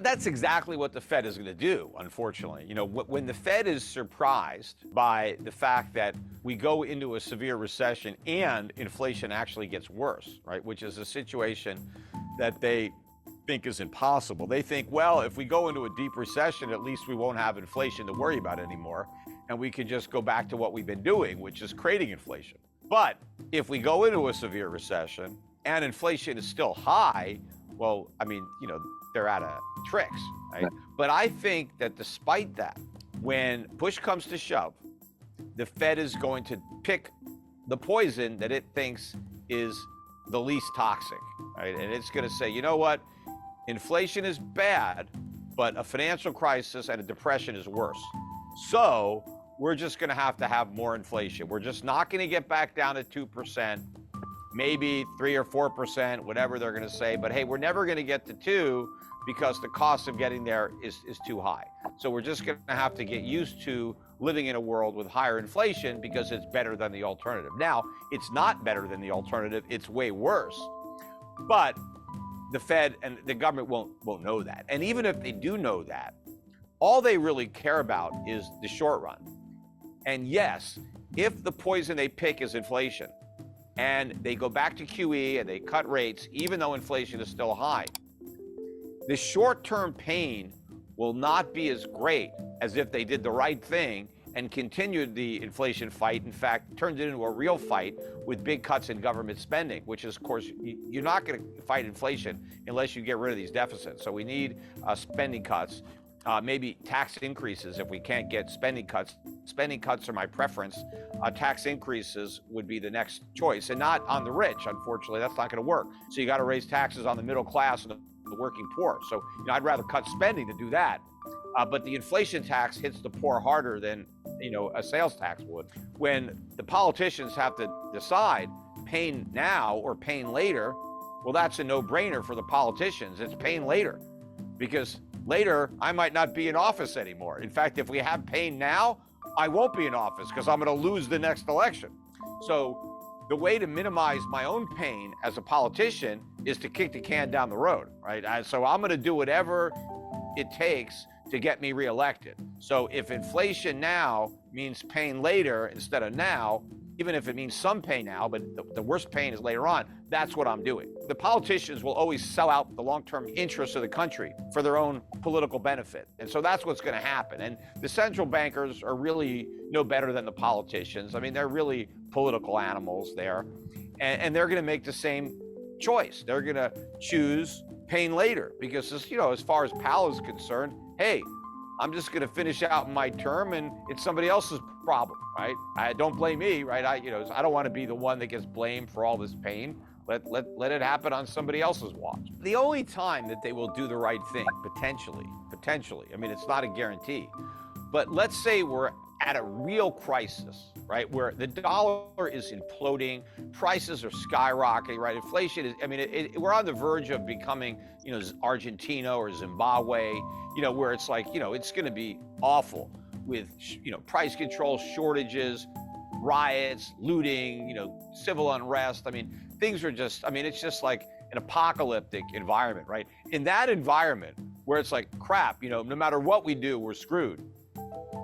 That's exactly what the Fed is going to do, unfortunately. When the Fed is surprised by the fact that we go into a severe recession and inflation actually gets worse, right, which is a situation that they think is impossible. They think, well, if we go into a deep recession, at least we won't have inflation to worry about anymore, and we can just go back to what we've been doing, which is creating inflation. But if we go into a severe recession and inflation is still high, well, they're out of tricks, right? But I think that despite that, when push comes to shove, the Fed is going to pick the poison that it thinks is the least toxic, right? And it's going to say, you know what? Inflation is bad, but a financial crisis and a depression is worse. So we're just going to have more inflation. We're just not going to get back down to 2%, maybe 3 or 4%, whatever they're going to say. But hey, we're never going to get to 2 because the cost of getting there is too high. So we're just going to have to get used to living in a world with higher inflation because it's better than the alternative. Now, it's not better than the alternative. It's way worse. But the Fed and the government won't know that. And even if they do know that, all they really care about is the short run. And yes, if the poison they pick is inflation and they go back to QE and they cut rates, even though inflation is still high, the short-term pain will not be as great as if they did the right thing and continued the inflation fight. In fact, turned it into a real fight with big cuts in government spending, which is, of course, you're not going to fight inflation unless you get rid of these deficits. So we need spending cuts, maybe tax increases if we can't get spending cuts. Spending cuts are my preference. Tax increases would be the next choice, and not on the rich. Unfortunately, that's not going to work. So you got to raise taxes on the middle class and the working poor. So I'd rather cut spending to do that. But the inflation tax hits the poor harder than a sales tax would. When the politicians have to decide pain now or pain later, well, that's a no-brainer for the politicians. It's pain later, because later I might not be in office anymore. In fact, if we have pain now, I won't be in office because I'm going to lose the next election. So the way to minimize my own pain as a politician is to kick the can down the road, right? So I'm going to do whatever it takes to get me reelected. So if inflation now means pain later instead of now, even if it means some pain now, but the worst pain is later on, that's what I'm doing. The politicians will always sell out the long-term interests of the country for their own political benefit. And so that's what's going to happen. And the central bankers are really no better than the politicians. I mean, they're really political animals there. And they're going to make the same choice. They're going to choose pain later because, as far as Powell is concerned, hey, I'm just going to finish out my term and it's somebody else's problem, right? Don't blame me, right? I don't want to be the one that gets blamed for all this pain. Let it happen on somebody else's watch. The only time that they will do the right thing, potentially, I mean, it's not a guarantee, but let's say we're at a real crisis, right? Where the dollar is imploding, prices are skyrocketing, right? Inflation is, we're on the verge of becoming, Argentina or Zimbabwe, where it's like, it's going to be awful with, price control, shortages, riots, looting, civil unrest. I mean, things are just, it's just like an apocalyptic environment, right? In that environment where it's like, crap, no matter what we do, we're screwed.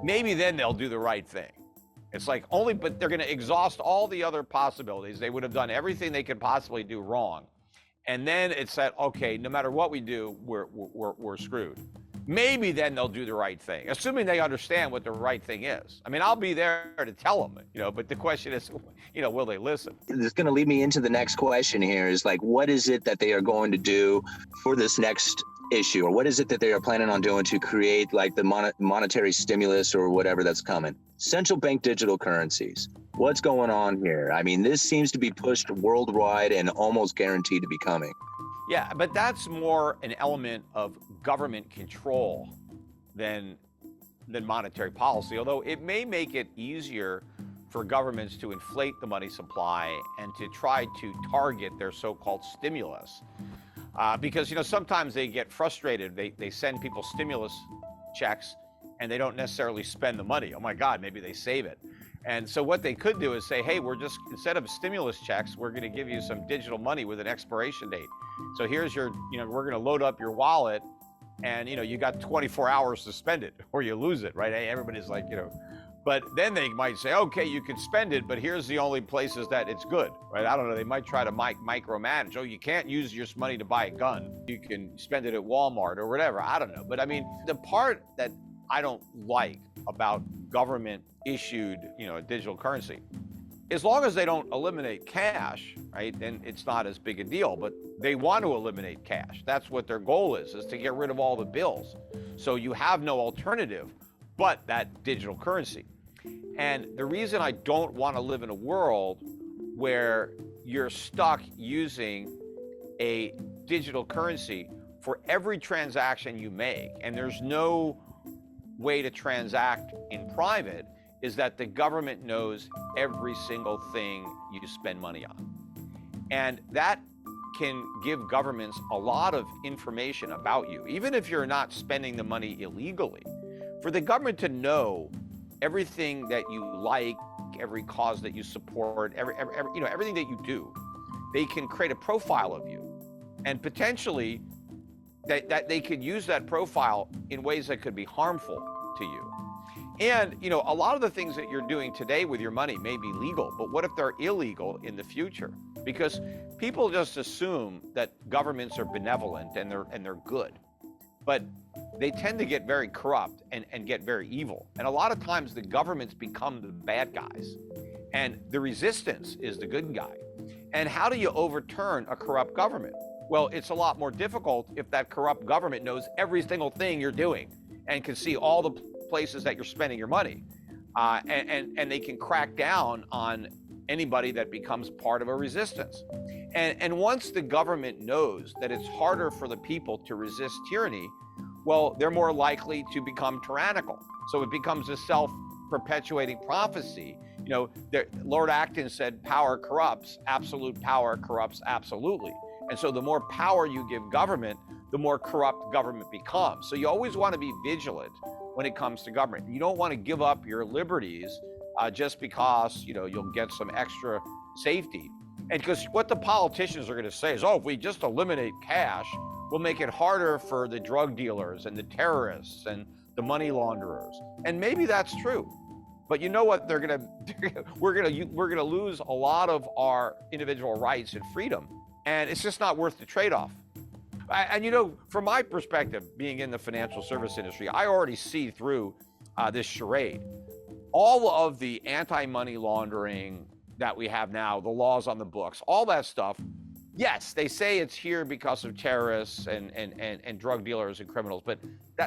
Maybe then they'll do the right thing. It's like but they're going to exhaust all the other possibilities. They would have done everything they could possibly do wrong. And then it's that, okay, no matter what we do, we're screwed. Maybe then they'll do the right thing, assuming they understand what the right thing is. I mean, I'll be there to tell them, but the question is, will they listen? It's going to lead me into the next question here is like, what is it that they are going to do for this next issue, or what is it that they are planning on doing to create like the monetary stimulus or whatever that's coming? Central bank digital currencies. What's going on here? I mean, this seems to be pushed worldwide and almost guaranteed to be coming. Yeah, but that's more an element of government control than monetary policy, although it may make it easier for governments to inflate the money supply and to try to target their so-called stimulus. Because, sometimes they get frustrated. They send people stimulus checks and they don't necessarily spend the money. Oh my God, maybe they save it. And so what they could do is say, hey, instead of stimulus checks, we're going to give you some digital money with an expiration date. So here's your, we're going to load up your wallet and you got 24 hours to spend it or you lose it, right? Everybody's like, but then they might say, okay, you can spend it, but here's the only places that it's good, right? I don't know. They might try to micromanage. Oh, you can't use your money to buy a gun. You can spend it at Walmart or whatever. I don't know. But I mean, the part that I don't like about government issued, digital currency, as long as they don't eliminate cash, right, then it's not as big a deal. But they want to eliminate cash. That's what their goal is to get rid of all the bills. So you have no alternative but that digital currency. And the reason I don't want to live in a world where you're stuck using a digital currency for every transaction you make, and there's no way to transact in private, is that the government knows every single thing you spend money on. And that can give governments a lot of information about you, even if you're not spending the money illegally. For the government to know everything that you like, every cause that you support, everything that you do, they can create a profile of you, and potentially that they could use that profile in ways that could be harmful to you. And a lot of the things that you're doing today with your money may be legal, but what if they're illegal in the future? Because people just assume that governments are benevolent and they're good, but they tend to get very corrupt and get very evil. And a lot of times the governments become the bad guys and the resistance is the good guy. And how do you overturn a corrupt government? Well, it's a lot more difficult if that corrupt government knows every single thing you're doing and can see all the places that you're spending your money. And they can crack down on anybody that becomes part of a resistance. And once the government knows that it's harder for the people to resist tyranny, well, they're more likely to become tyrannical. So it becomes a self-perpetuating prophecy. Lord Acton said, power corrupts, absolute power corrupts absolutely. And so the more power you give government, the more corrupt government becomes. So you always want to be vigilant when it comes to government. You don't want to give up your liberties just because, you'll get some extra safety. And because what the politicians are going to say is, oh, if we just eliminate cash, we'll make it harder for the drug dealers and the terrorists and the money launderers. And maybe that's true. But you know what we're going to lose a lot of our individual rights and freedom. And it's just not worth the trade-off. And from my perspective, being in the financial service industry, I already see through this charade. All of the anti-money laundering that we have now, the laws on the books, all that stuff, yes, they say it's here because of terrorists and drug dealers and criminals, but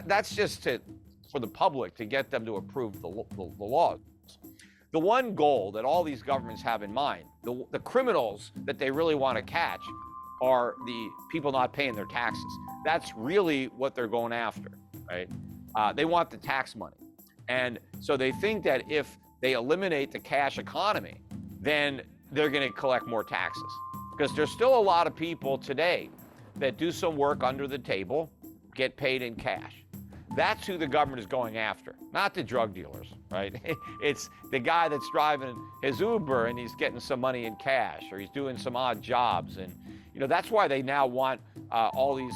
that's just for the public to get them to approve the laws. The one goal that all these governments have in mind, the criminals that they really want to catch, are the people not paying their taxes. That's really what they're going after, right? They want the tax money. And so they think that if they eliminate the cash economy, then they're going to collect more taxes. Because there's still a lot of people today that do some work under the table, get paid in cash. That's who the government is going after, not the drug dealers, right? It's the guy that's driving his Uber and he's getting some money in cash, or he's doing some odd jobs. And that's why they now want all these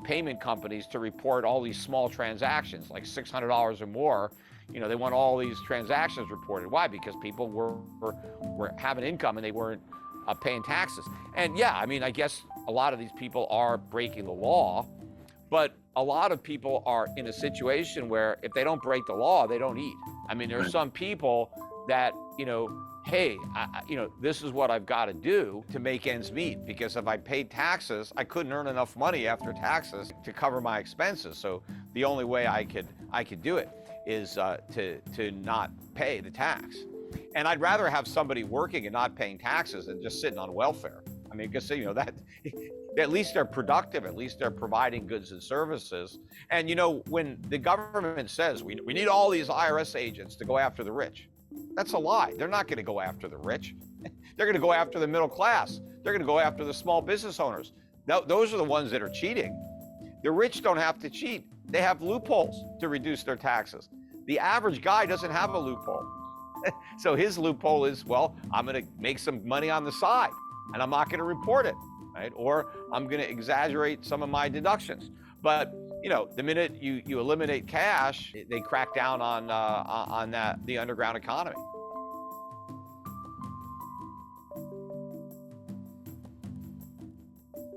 payment companies to report all these small transactions, like $600 or more. They want all these transactions reported. Why? Because people were having income and they weren't paying taxes. And yeah, I guess a lot of these people are breaking the law, but a lot of people are in a situation where if they don't break the law, they don't eat. There are some people that, hey, this is what I've got to do to make ends meet, because if I paid taxes, I couldn't earn enough money after taxes to cover my expenses. So the only way I could do it is to not pay the tax. And I'd rather have somebody working and not paying taxes than just sitting on welfare. Because that at least they're productive, at least they're providing goods and services. And when the government says we need all these IRS agents to go after the rich, that's a lie. They're not going to go after the rich. They're going to go after the middle class. They're going to go after the small business owners. Those are the ones that are cheating. The rich don't have to cheat. They have loopholes to reduce their taxes. The average guy doesn't have a loophole. So his loophole is, well, I'm going to make some money on the side and I'm not going to report it, right? Or I'm going to exaggerate some of my deductions. But you know, the minute you eliminate cash, they crack down on the underground economy.